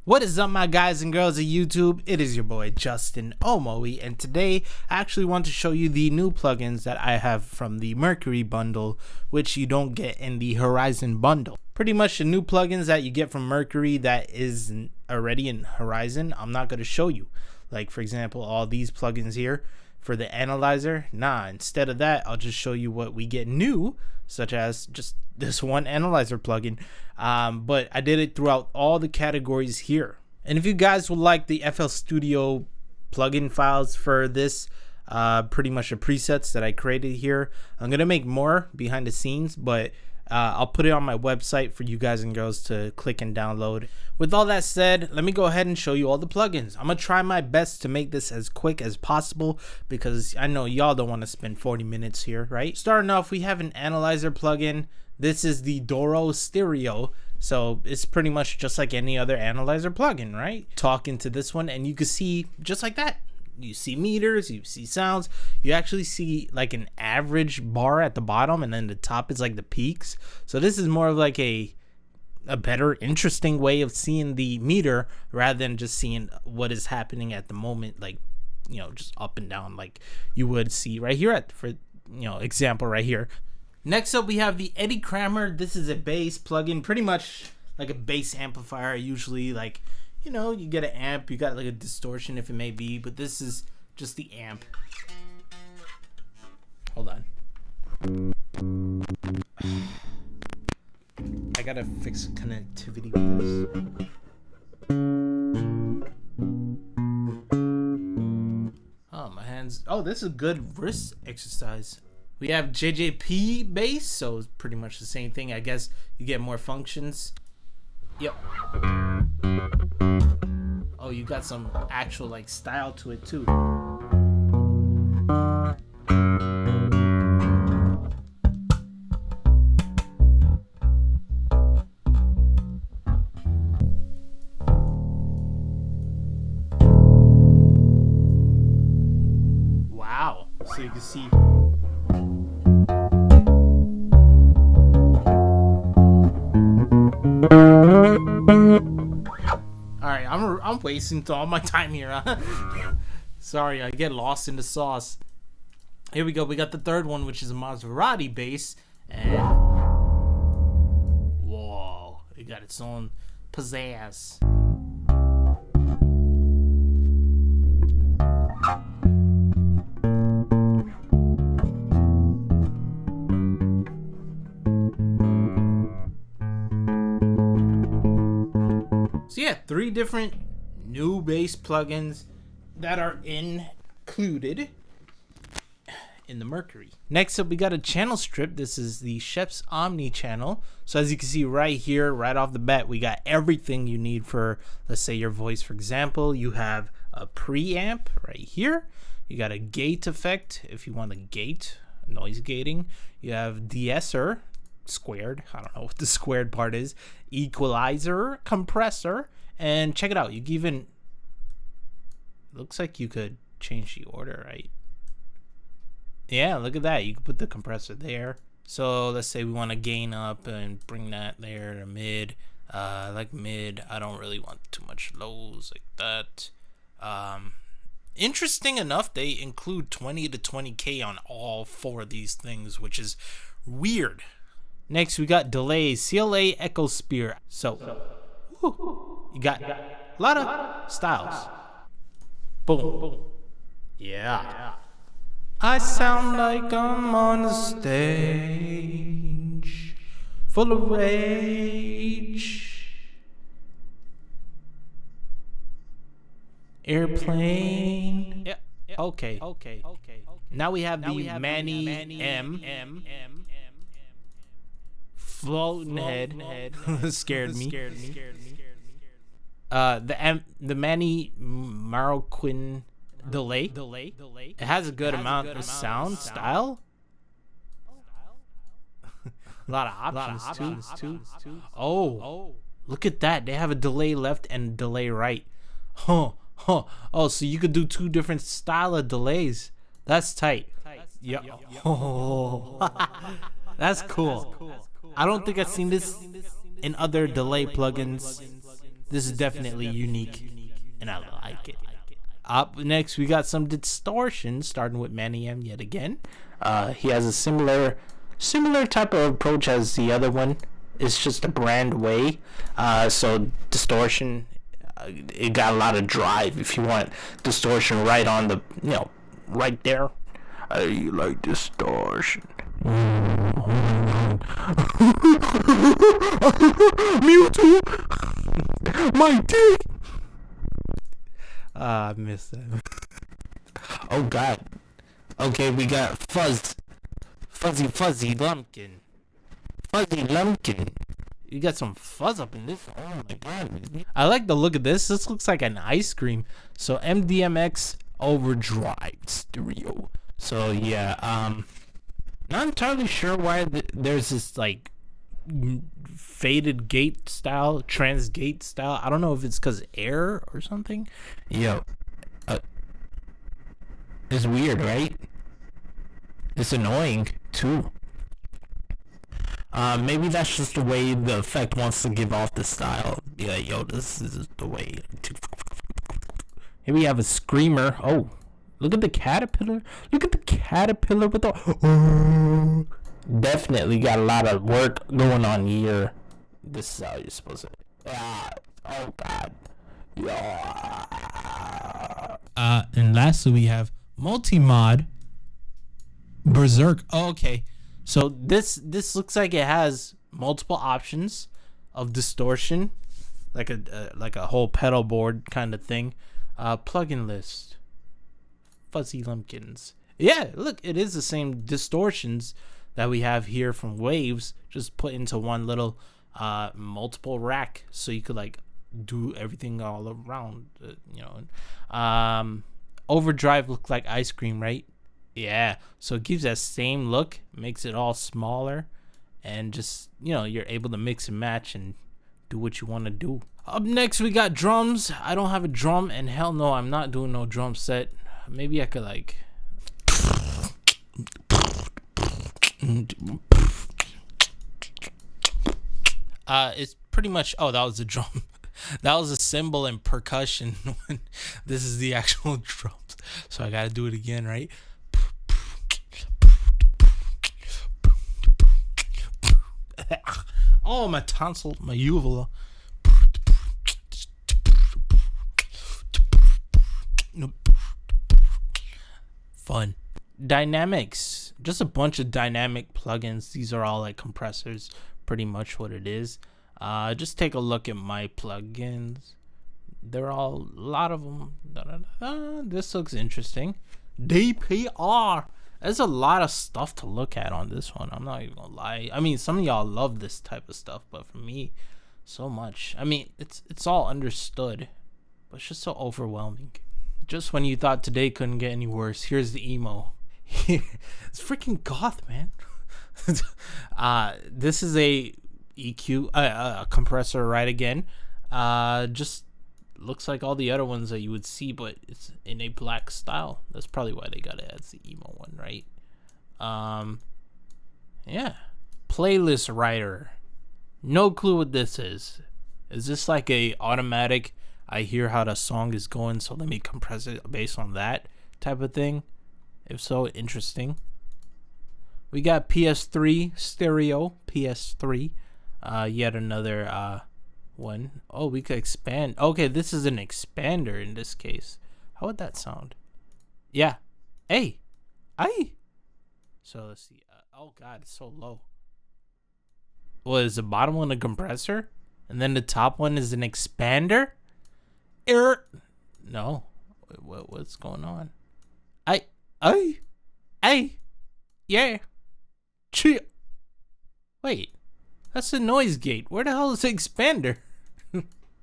What is up, my guys and girls of YouTube? It is your boy Justin Omoe, and today I actually want to show you the new plugins that I have from the Mercury bundle, which you don't get in the Horizon bundle. Pretty much the new plugins that you get from Mercury that is already in Horizon, I'm not going to show you. Like, for example, all these plugins here for the analyzer. Instead of that, I'll just show you what we get new, such as just this one analyzer plugin. But I did it throughout all the categories here. And if you guys would like the FL Studio plugin files for this, pretty much the presets that I created here, I'm gonna make more behind the scenes, but I'll put it on my website for you guys and girls to click and download. With all that said, let me go ahead and show you all the plugins. I'm gonna try my best to make this as quick as possible because I know y'all don't want to spend 40 minutes here, right? Starting off, we have an analyzer plugin. This is the Doro Stereo. So it's pretty much just like any other analyzer plugin, right? Talk into this one and you can see just like that. You see meters, you see sounds, you actually see like an average bar at the bottom, and then the top is like the peaks. So this is more of like a better, interesting way of seeing the meter rather than just seeing what is happening at the moment, like, you know, just up and down like you would see right here example right here. Next up, we have the Eddie Kramer. This is a bass plugin, pretty much like a bass amplifier. Usually, like, you know, you get an amp, you got like a distortion if it may be, but this is just the amp. Hold on. I gotta fix connectivity with this. Oh, my hands. Oh, this is a good wrist exercise. We have JJP bass, so it's pretty much the same thing. I guess you get more functions. Yep. Oh, you got some actual like style to it too. Wow. So you can see. Alright, I'm wasting all my time here, huh? Sorry, I get lost in the sauce. Here we go, we got the third one, which is a Maserati bass, and whoa, it got its own pizzazz. So yeah, 3 different new bass plugins that are included in the Mercury. Next up, we got a channel strip. This is the Schoeps Omni channel. So as you can see right here, right off the bat, we got everything you need for, let's say, your voice. For example, you have a preamp right here. You got a gate effect if you want a gate, noise gating. You have de-esser squared, I don't know what the squared part is, equalizer, compressor, and check it out, you can even, looks like you could change the order, right? Yeah, look at that, you can put the compressor there. So let's say we want to gain up and bring that there to mid. Like mid, I don't really want too much lows like that. Interesting enough, they include 20 to 20K on all 4 of these things, which is weird. Next, we got delays, CLA Echosphere. So, you got a lot of styles. Boom. Yeah. I sound like I'm on a stage full of rage. Airplane. Yeah. Okay. Now we have the Manny M. Floating head scared me. The Manny Marroquin delay. It has a good amount of sound style. A lot of options too. Oh, look at that! They have a delay left and delay right. Oh, so you could do 2 different style of delays. That's tight. Yep. Oh, that's cool. I don't think I've seen this in other delay plugins This is definitely unique, and I like it. Up next, we got some distortion, starting with Manny M yet again. He has a similar type of approach as the other one. It's just a brand way. So distortion, it got a lot of drive. If you want distortion right on the, right there. You like distortion. Mewtwo, my dick. I missed that. Oh God. Okay, we got fuzzy lumpkin. Fuzzy lumpkin. You got some fuzz up in this. Oh my God. I like the look of this. This looks like an ice cream. So MDMX Overdrive Stereo. So yeah, not entirely sure why there's this like faded gate style, trans gate style. I don't know if it's because air or something. Yo, it's weird, right? It's annoying too. Maybe that's just the way the effect wants to give off the style. Yeah, yo, this is the way. Here we have a screamer. Oh, look at the caterpillar. Look at the caterpillar with the. Definitely got a lot of work going on here. This is how you're supposed to. Oh God. Yeah. And lastly, we have multi-mod Berserk. Oh, okay. So this looks like it has multiple options of distortion, like a whole pedal board kind of thing. Plugin list. Fuzzy lumpkins. Yeah, look, it is the same distortions that we have here from Waves, just put into one little multiple rack, so you could like do everything all around. Overdrive looked like ice cream, right? Yeah, so it gives that same look, makes it all smaller, and just you're able to mix and match and do what you want to do. Up next, we got drums. I don't have a drum, and hell no, I'm not doing no drum set. Maybe I could like. It's pretty much. Oh, that was a drum. That was a cymbal and percussion. This is the actual drums, so I gotta do it again, right? Oh, my tonsil, my uvula. Fun. Dynamics. Just a bunch of dynamic plugins. These are all like compressors. Pretty much what it is. Just take a look at my plugins. They're all, a lot of them. This looks interesting. DPR. There's a lot of stuff to look at on this one. I'm not even gonna lie. I mean, some of y'all love this type of stuff, but for me, so much. I mean, it's all understood, but it's just so overwhelming. Just when you thought today couldn't get any worse, here's the emo. It's freaking goth, man. This is a EQ, a compressor, right again. Just looks like all the other ones that you would see, but it's in a black style. That's probably why they got it as the emo one, right? Yeah. Playlist writer. No clue what this is. Is this like a automatic, I hear how the song is going, so let me compress it based on that type of thing? If so, interesting. We got PS3 stereo, PS3. Yet another one. Oh, we could expand. Okay, this is an expander in this case. How would that sound? Yeah. Hey. So let's see. Oh God, it's so low. Well, is the bottom one a compressor? And then the top one is an expander? No. What's going on? Yeah. Chill. Wait. That's the noise gate. Where the hell is the expander?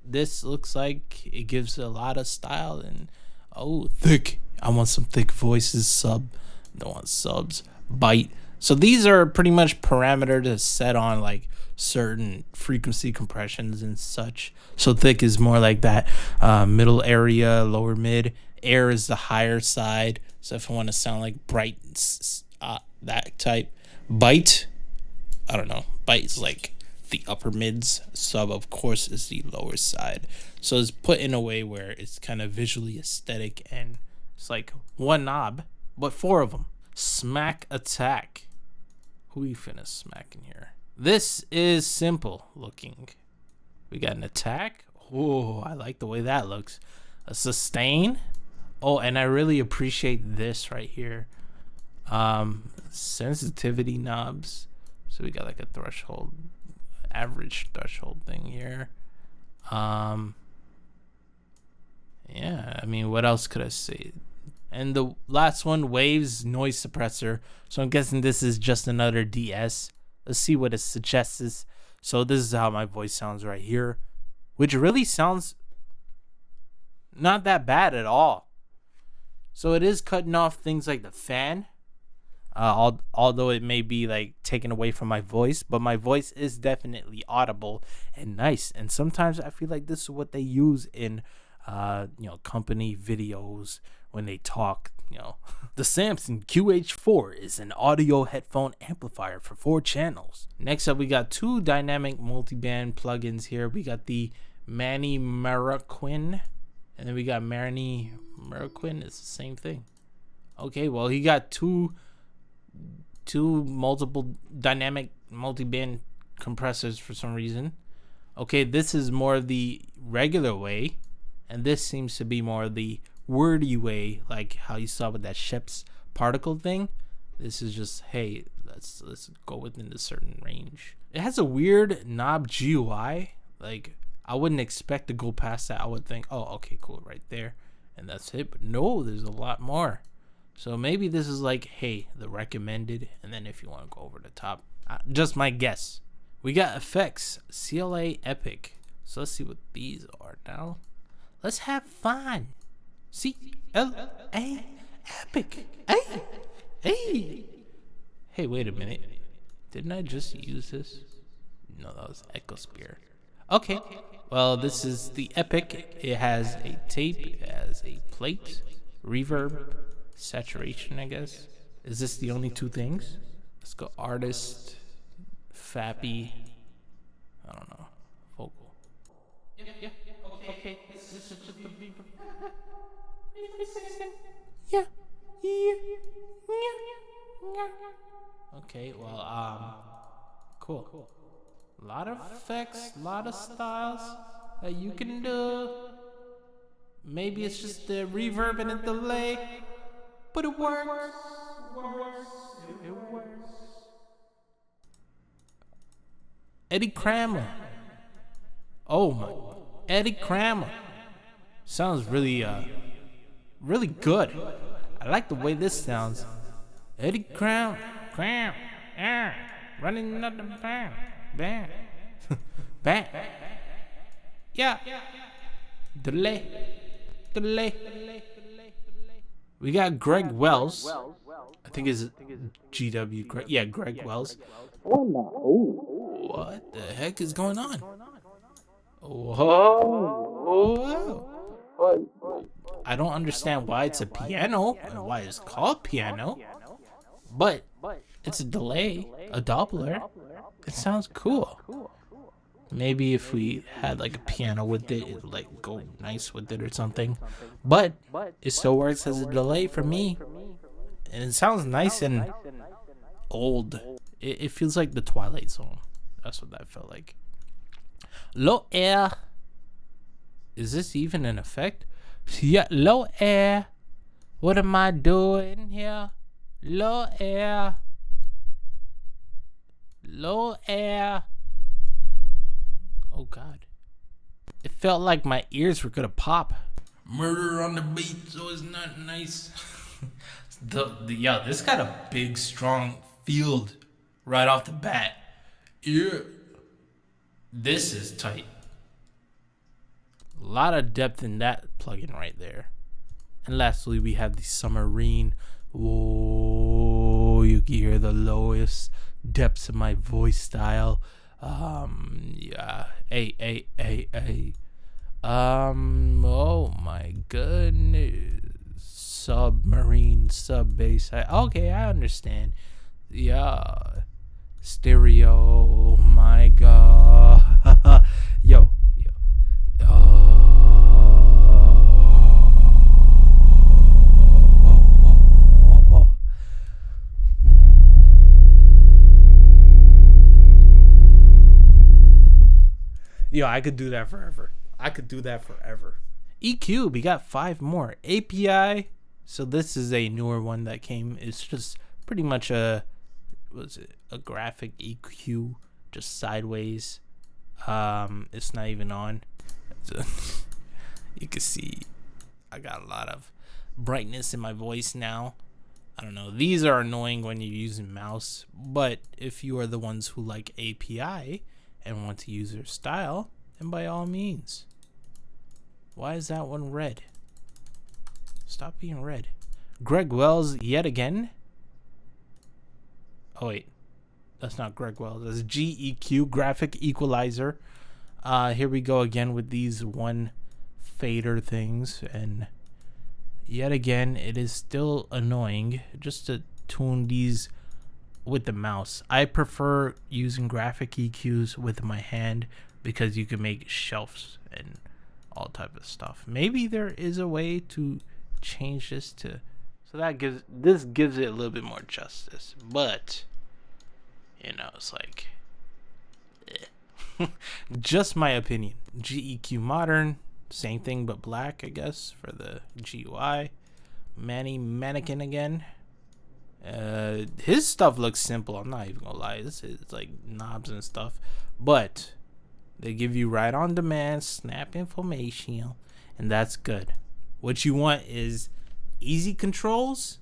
This looks like it gives a lot of style and thick. I want some thick voices. Sub. Don't want subs. Bite. So these are pretty much parameter to set on like certain frequency compressions and such. So thick is more like that middle area, lower mid. Air is the higher side. So if I want to sound like bright, that type. Bite. I don't know. Bite is like the upper mids. Sub, of course, is the lower side. So it's put in a way where it's kind of visually aesthetic, and it's like one knob, but four of them. Smack attack. Who we finna smack in here? This is simple looking. We got an attack. Oh, I like the way that looks. A sustain. Oh, and I really appreciate this right here. Sensitivity knobs. So we got like a threshold, average threshold thing here. Yeah, I mean, what else could I say? And the last one, waves noise suppressor. So I'm guessing this is just another DS. Let's see what it suggests. So this is how my voice sounds right here, which really sounds not that bad at all. So it is cutting off things like the fan, although it may be like taken away from my voice, but my voice is definitely audible and nice. And sometimes I feel like this is what they use in company videos when they talk. The Samson QH4 is an audio headphone amplifier for 4 channels. Next up, we got 2 dynamic multiband plugins here. We got the Manny Marroquin, and then we got Manny Marroquin. It's the same thing. Okay, well, he got two multiple dynamic multiband compressors for some reason. Okay, this is more of the regular way, and this seems to be more of the wordy way, like how you saw with that Sheps particle thing. This is just, hey, let's go within a certain range. It has a weird knob GUI. Like, I wouldn't expect to go past that. I would think, oh, okay, cool, right there, and that's it. But no, there's a lot more. So maybe this is like, hey, the recommended, and then if you want to go over the top, just my guess. We got effects, CLA Epic. So let's see what these are now. Let's have fun. CLA Epic. Hey. Hey, wait a minute. Didn't I just use this? No, that was Echosphere. Okay. Well, this is the Epic. It has a tape, it has a plate, reverb, saturation, I guess. Is this the only 2 things? Let's go artist, Fappy, I don't know, vocal. Yeah. Okay. This is just the reverb. Yeah. Okay, well, cool. A lot of effects, a lot of styles that you can do. Maybe it's just the reverb and the delay, but it works. It works. Eddie Kramer. Oh my, Eddie Kramer. Sounds really good. I like the way this sounds. Eddie Kramer, running up the band. Yeah. Delay. We got Greg Wells. I think it's GW. Greg Wells. What the heck is going on? Whoa. I don't understand why it's a piano and why it's called piano, but it's a delay, a Doppler. It sounds cool. Maybe if we had like a piano with it, it'd like go nice with it or something. But it still works as a delay for me. And it sounds nice and old. It feels like the Twilight Zone. That's what that felt like. Low air. Is this even an effect? Yeah, low air. What am I doing here? Low air. Oh God. It felt like my ears were gonna pop. Murder on the beat, so it's not nice. This got a big, strong field right off the bat. Yeah. This is tight. A lot of depth in that plugin right there. And lastly, we have the Submarine. Whoa, you can hear the lowest depths of my voice style. Yeah. Oh my goodness. Submarine, sub bass. Okay, I understand. Yeah. Stereo. Oh my god. Yo. Yo, I could do that forever. EQ, we got 5 more. API. So this is a newer one that came. It's just pretty much a graphic EQ, just sideways. It's not even on. You can see I got a lot of brightness in my voice now. I don't know. These are annoying when you're using mouse, but if you are the ones who like API and want to use their style, then by all means. Why is that one red? Stop being red. Greg Wells yet again. Oh wait, that's not Greg Wells. That's GEQ, Graphic Equalizer. Here we go again with these one fader things, and yet again it is still annoying just to tune these with the mouse. I prefer using graphic EQs with my hand because you can make shelves and all type of stuff. Maybe there is a way to change this to so that gives it a little bit more justice, but you know, it's like just my opinion. GEQ Modern, same thing but black, I guess, for the GUI. Manny Mannequin again. His stuff looks simple. I'm not even gonna lie. This is like knobs and stuff, but they give you right on demand snap information, and that's good. What you want is easy controls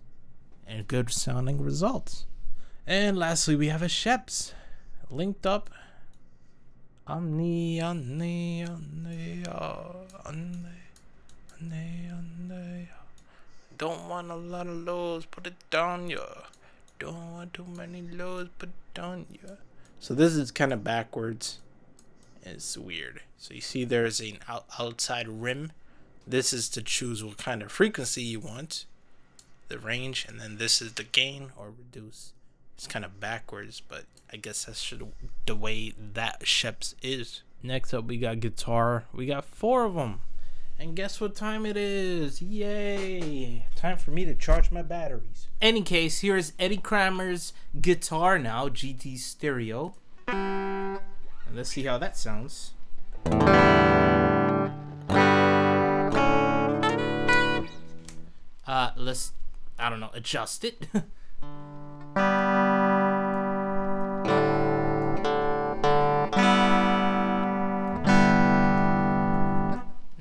and good sounding results. And lastly, we have a Sheps linked up. Omni. Don't want a lot of lows, put it down, yeah. Don't want too many lows, put it down, yeah. So this is kind of backwards. It's weird. So you see there's an outside rim. This is to choose what kind of frequency you want, the range, and then this is the gain or reduce. It's kind of backwards, but I guess that's the way that Sheps is. Next up, we got guitar. We got 4 of them. And guess what time it is? Yay! Time for me to charge my batteries. Any case, here's Eddie Kramer's guitar now, GT Stereo. And let's see how that sounds. Let's, I don't know, adjust it.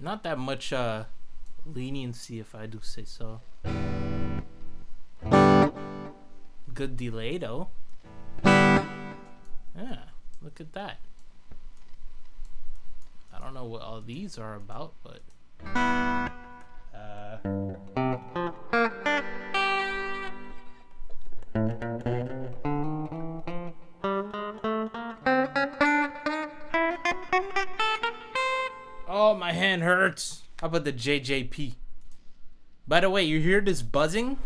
Not that much leniency, if I do say so. Good delay though. Yeah, look at that. I don't know what all these are about, but oh, my hand hurts. How about the JJP? By the way, you hear this buzzing?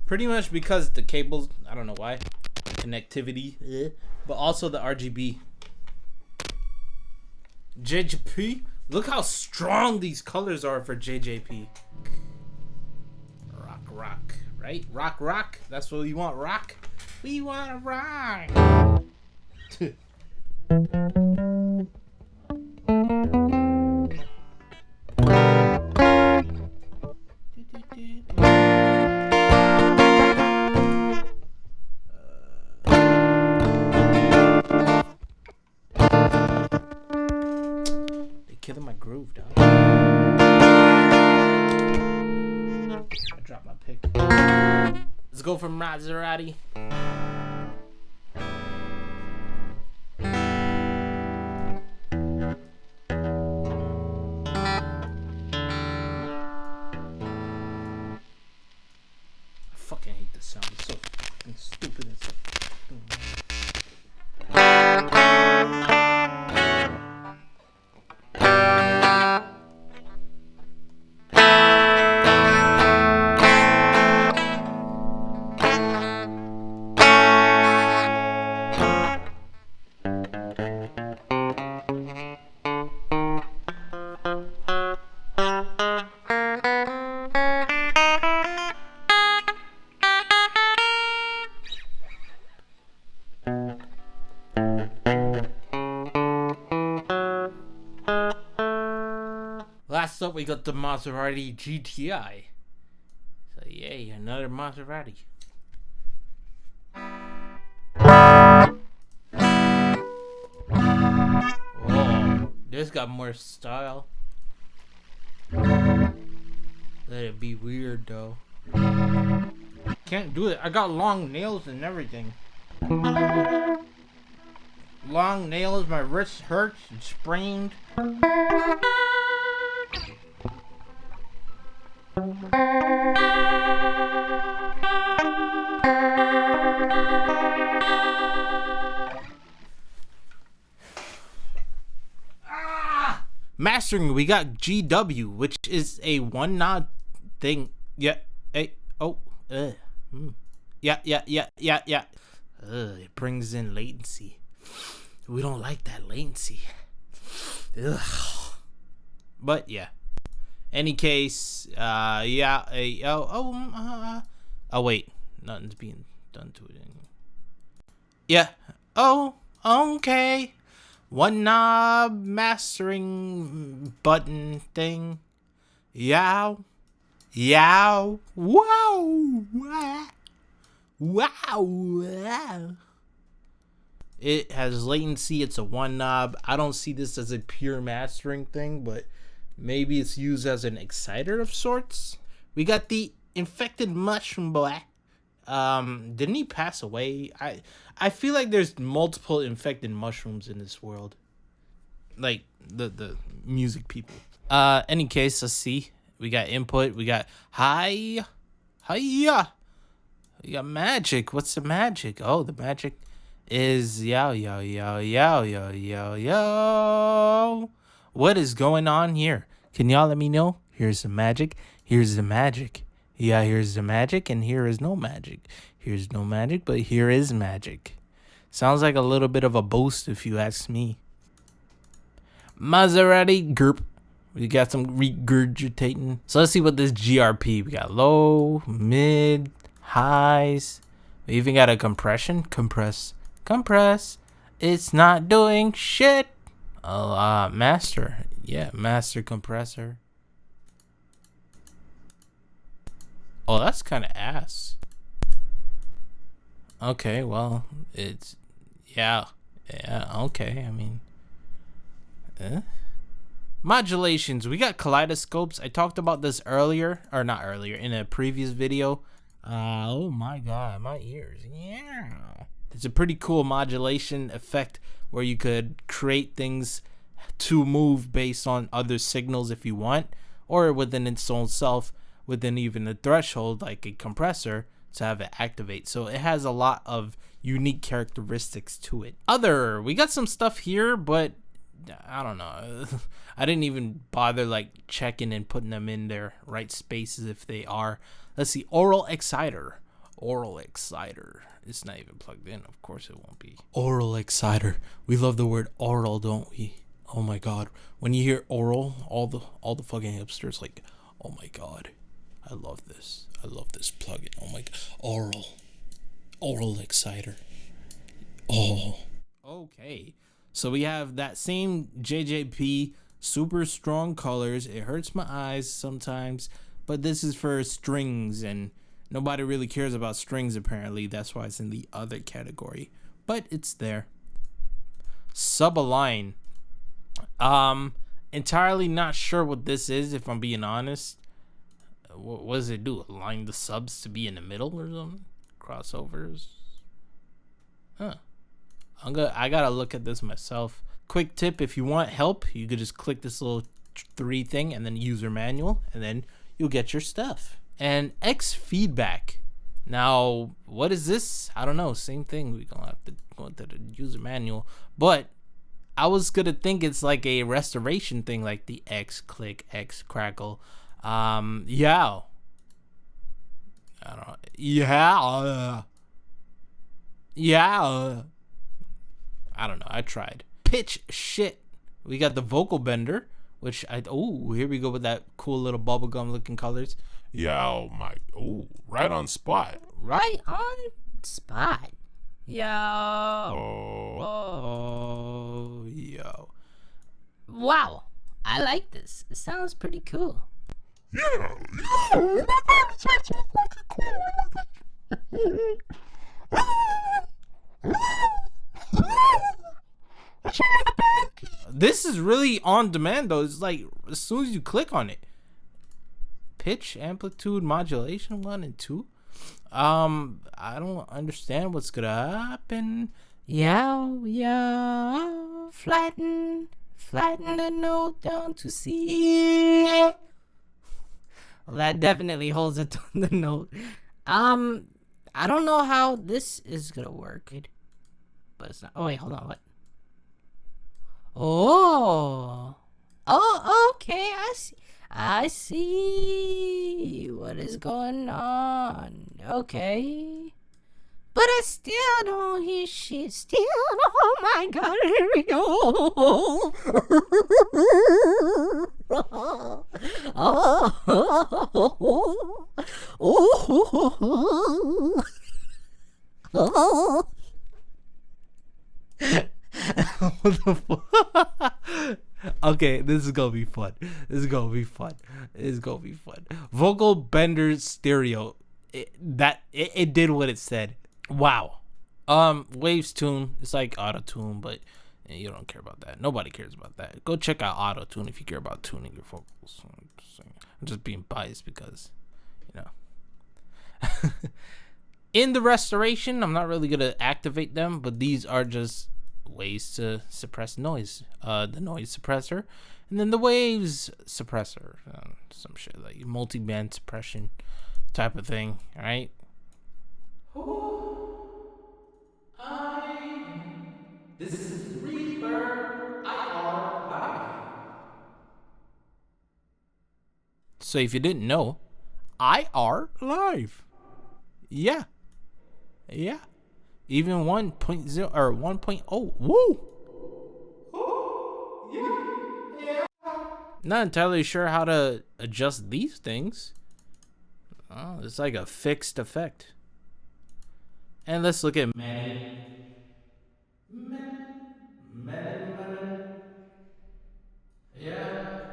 Pretty much because the cables, I don't know why, connectivity, but also the RGB. JJP, look how strong these colors are for JJP. Rock, right? Rock. That's what we want, rock. We want to rock. Killing my groove, dog. I dropped my pick. Let's go for Maserati. I fucking hate this sound. It's so fucking stupid and so fucking Last up, we got the Maserati GTI. So yay, another Maserati. Whoa, this got more style. Let it be weird though. Can't do it. I got long nails and everything. Long nails, my wrist hurts and sprained. Mastering, we got GW, which is a one knob thing. Yeah, hey, oh, yeah. It brings in latency. We don't like that latency. Ugh. But yeah. Any case, yeah. Oh wait, nothing's being done to it anymore. Yeah. Oh, okay. One knob mastering button thing. Yow. Yow. Wow. Wow. It has latency. It's a one knob. I don't see this as a pure mastering thing, but maybe it's used as an exciter of sorts. We got the infected mushroom boy. Didn't he pass away? I feel like there's multiple infected mushrooms in this world. Like the music people. Any case, let's see. We got input. We got hiya. We got magic. What's the magic? Oh, the magic is yo. What is going on here? Can y'all let me know? Here's the magic. Here's the magic. Yeah, here's the magic, and here is no magic. Here's no magic, but here is magic. Sounds like a little bit of a boost, if you ask me. Maserati Group. We got some regurgitating. So let's see what this GRP. We got low, mid, highs. We even got a compression. Compress. It's not doing shit. Master. Yeah, master compressor. Oh, that's kind of ass. Okay, well, it's yeah, okay. I mean, modulations. We got kaleidoscopes. I talked about this earlier, or not earlier, in a previous video. Oh my god, my ears. Yeah. It's a pretty cool modulation effect where you could create things to move based on other signals if you want, or within its own self, within even a threshold like a compressor to have it activate. So it has a lot of unique characteristics to it. We got some stuff here, but I don't know. I didn't even bother like checking and putting them in their right spaces if they are. Let's see, oral exciter. It's not even plugged in. Of course it won't be. Oral exciter. We love the word oral, don't we? Oh my god. When you hear oral, all the fucking hipsters like, oh my god. I love this plugin. Oh my god. Oral exciter. Oh. Okay. So we have that same JJP, super strong colors. It hurts my eyes sometimes, but this is for strings, and nobody really cares about strings apparently. That's why it's in the other category, but it's there. Subalign. Entirely not sure what this is, if I'm being honest. What does it do? Align the subs to be in the middle or something? Crossovers? Huh. I gotta look at this myself. Quick tip, if you want help, you could just click this little 3 thing and then user manual, and then you'll get your stuff. And X feedback. Now, what is this? I don't know. Same thing. We're gonna have to go into the user manual. But I was gonna think it's like a restoration thing, like the X click, X crackle. Yeah. I don't know. Yeah. I don't know. I tried. Pitch shit. We got the vocal bender, which here we go with that cool little bubblegum looking colors. Right on spot. Right on spot. Yo. Oh. Yo. Wow. I like this. It sounds pretty cool. This is really on demand though. It's like as soon as you click on it. Pitch, amplitude, modulation 1 and 2. I don't understand what's gonna happen. Yeah, flatten the note down to C. Well, that definitely holds it on the note. I don't know how this is gonna work, but it's not. Oh wait, hold on, what? Oh, okay, I see what is going on. Okay. But I still don't hear shit. Still, oh my god, here we go. What the fuck? Okay, this is gonna be fun. Vocal Bender Stereo. It did what it said. Wow. Waves tune. It's like auto tune, but you don't care about that. Nobody cares about that. Go check out auto tune if you care about tuning your vocals. I'm just being biased because, you know. In the restoration, I'm not really gonna activate them, but these are just ways to suppress noise. The noise suppressor, and then the waves suppressor, some shit like multi-band suppression type of thing. All right. This is Reverb IR Live. So if you didn't know, IR Live. Yeah. Even 1.0 or 1.0. Woo! Not entirely sure how to adjust these things. Oh, it's like a fixed effect. And let's look at Manny. Yeah.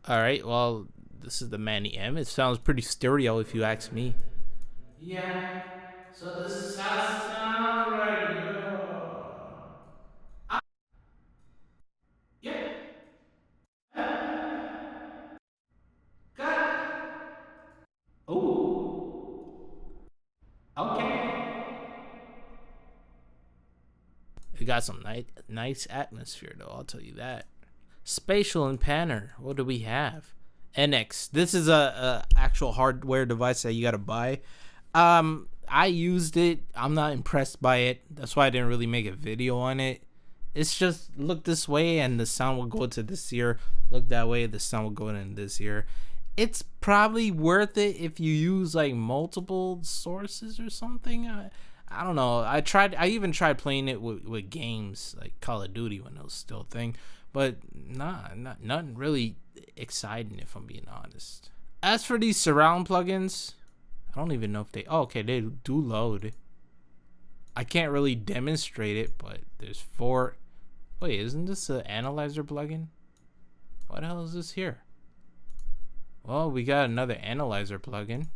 Alright, well, this is the Manny M. It sounds pretty stereo if you ask me. Yeah. So this is how it sounds right here. Yeah. Got it. Oh. Okay. It got some nice atmosphere though, I'll tell you that. Spatial and Panner. What do we have? NX. This is a actual hardware device that you gotta buy. I used it. I'm not impressed by it. That's why I didn't really make a video on it. It's just look this way and the sound will go to this ear. Look that way, the sound will go in this ear. It's probably worth it if you use like multiple sources or something. I don't know. I even tried playing it with games like Call of Duty when it was still a thing. But nothing really exciting if I'm being honest. As for these surround plugins, I don't even know if they... Oh, okay, they do load. I can't really demonstrate it, but there's 4... Wait, isn't this an analyzer plugin? What the hell is this here? Well, we got another analyzer plugin.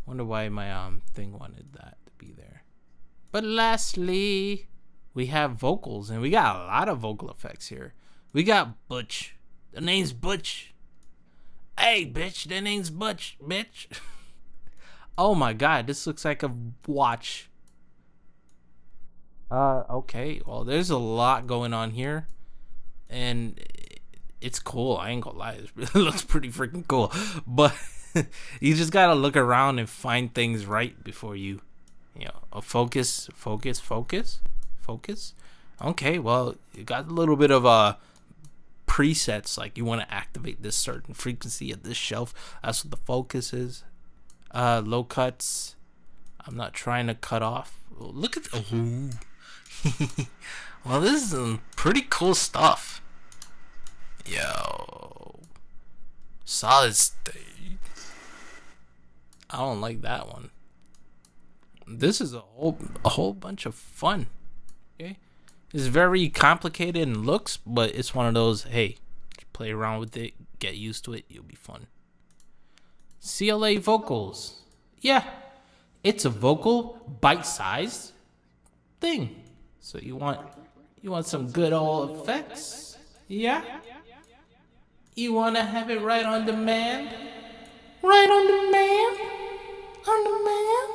Wonder why my thing wanted that to be there. But lastly, we have vocals, and we got a lot of vocal effects here. We got Butch. The name's Butch. Hey, bitch, the name's Butch, bitch. Oh my god, this looks like a watch. Okay, well, there's a lot going on here, and it's cool. I ain't gonna lie, it looks pretty freaking cool. But you just gotta look around and find things right before you know, focus. Okay, well, you got a little bit of presets, like you want to activate this certain frequency at this shelf. That's what the focus is. Low cuts. I'm not trying to cut off. Look at well, this is some pretty cool stuff. Yo, solid state. I don't like that one. This is a whole bunch of fun. Okay, It's very complicated in looks, but it's one of those, hey, just play around with it, get used to it, you'll be fun. CLA vocals. Yeah, it's a vocal bite-sized thing. So you want some good old effects? Yeah? You want to have it right on demand? Right on demand? On demand?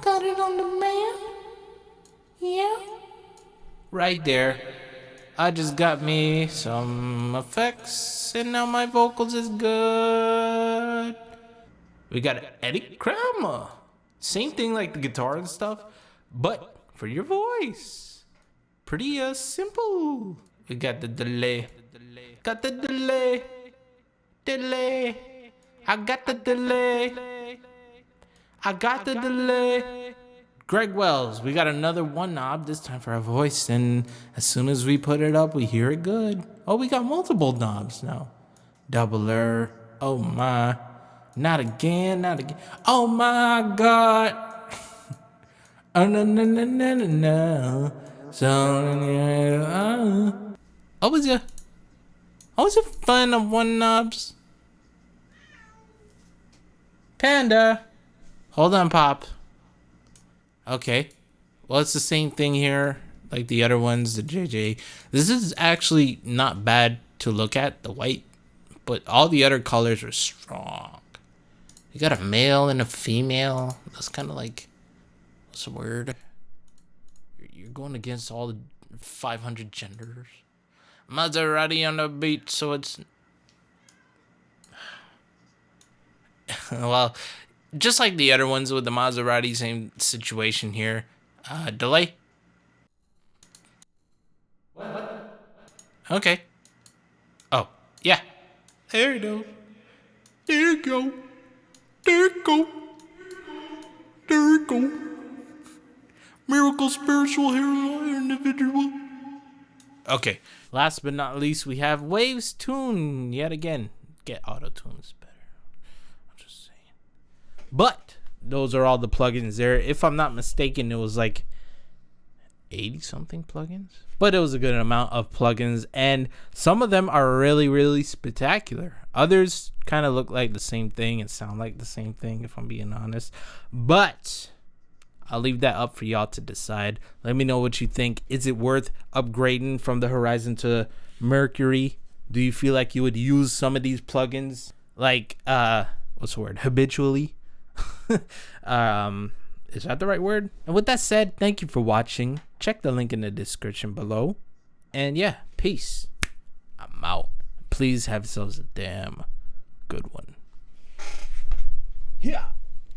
Got it on demand? Yeah? Right there. I just got me some effects, and now my vocals is good. We got Eddie Kramer. Same thing like the guitar and stuff, but for your voice. Pretty simple. We got the delay. Got the delay. Delay. I got the delay. I got the delay. Greg Wells, we got another one knob, this time for our voice, and as soon as we put it up, we hear it good. Oh, we got multiple knobs now. Doubler. Oh my. Not again, not again. Oh my God. Oh no no no no no no. So always a fan of one knobs. Panda. Hold on, Pop. Okay. Well, it's the same thing here, like the other ones, the JJ. This is actually not bad to look at, the white, but all the other colors are strong. You got a male and a female. That's kind of like, what's the word? You're going against all the 500 genders. Maserati on the beat, so it's... Well, just like the other ones with the Maserati, same situation here. Delay. What? Okay. Oh, yeah. There you go. There you go. There you go. There you go. Miracle spiritual hero individual. Okay. Last but not least, we have Waves Tune yet again. Get auto tunes better. I'm just saying. But those are all the plugins there. If I'm not mistaken, it was like 80 something plugins, but it was a good amount of plugins, and some of them are really, really spectacular. Others kind of look like the same thing and sound like the same thing, if I'm being honest, but I'll leave that up for y'all to decide. Let me know what you think. Is it worth upgrading from the Horizon to Mercury? Do you feel like you would use some of these plugins like what's the word, habitually? Is that the right word? And with that said, thank you for watching. Check the link in the description below. And yeah, peace. I'm out. Please have yourselves a damn good one. Yeah.